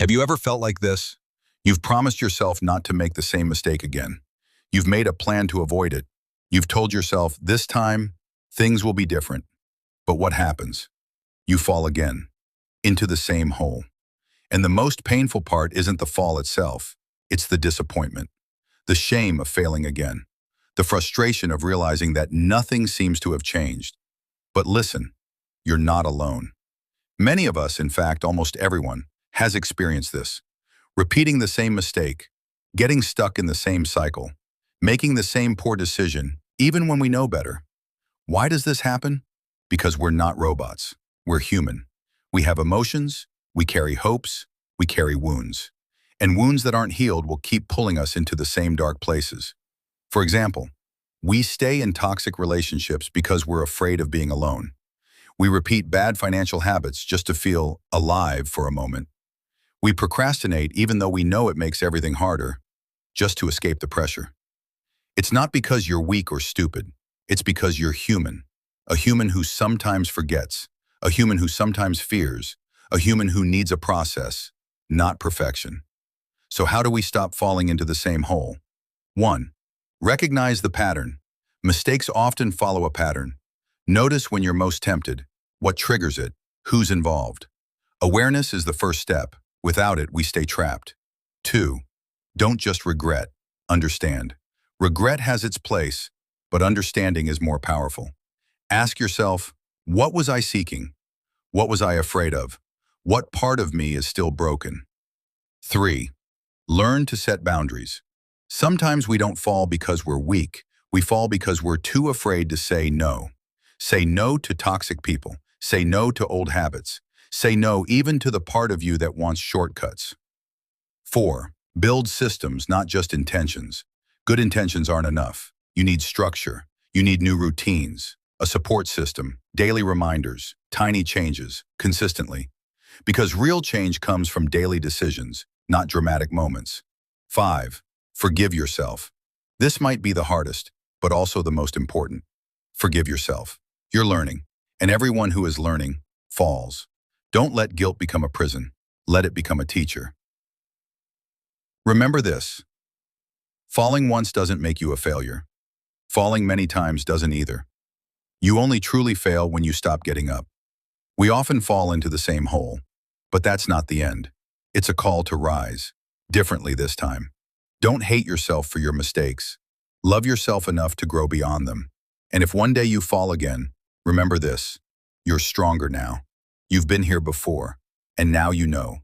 Have you ever felt like this? You've promised yourself not to make the same mistake again. You've made a plan to avoid it. You've told yourself, this time, things will be different. But what happens? You fall again, into the same hole. And the most painful part isn't the fall itself. It's the disappointment, the shame of failing again, the frustration of realizing that nothing seems to have changed. But listen, you're not alone. Many of us, in fact, almost everyone, has experienced this. Repeating the same mistake, getting stuck in the same cycle, making the same poor decision, even when we know better. Why does this happen? Because we're not robots. We're human. We have emotions, we carry hopes, we carry wounds. And wounds that aren't healed will keep pulling us into the same dark places. For example, we stay in toxic relationships because we're afraid of being alone. We repeat bad financial habits just to feel alive for a moment. We procrastinate even though we know it makes everything harder, just to escape the pressure. It's not because you're weak or stupid. It's because you're human. A human who sometimes forgets, a human who sometimes fears, a human who needs a process, not perfection. So how do we stop falling into the same hole? 1. Recognize the pattern. Mistakes often follow a pattern. Notice when you're most tempted, what triggers it, who's involved. Awareness is the first step. Without it, we stay trapped. 2. Don't just regret, understand. Regret has its place, but understanding is more powerful. Ask yourself, what was I seeking? What was I afraid of? What part of me is still broken? 3. Learn to set boundaries. Sometimes we don't fall because we're weak. We fall because we're too afraid to say no. Say no to toxic people. Say no to old habits. Say no even to the part of you that wants shortcuts. 4. Build systems, not just intentions. Good intentions aren't enough. You need structure. You need new routines, a support system, daily reminders, tiny changes, consistently. Because real change comes from daily decisions, not dramatic moments. 5. Forgive yourself. This might be the hardest, but also the most important. Forgive yourself. You're learning, and everyone who is learning falls. Don't let guilt become a prison. Let it become a teacher. Remember this. Falling once doesn't make you a failure. Falling many times doesn't either. You only truly fail when you stop getting up. We often fall into the same hole, but that's not the end. It's a call to rise, differently this time. Don't hate yourself for your mistakes. Love yourself enough to grow beyond them. And if one day you fall again, remember this. You're stronger now. You've been here before, and now you know.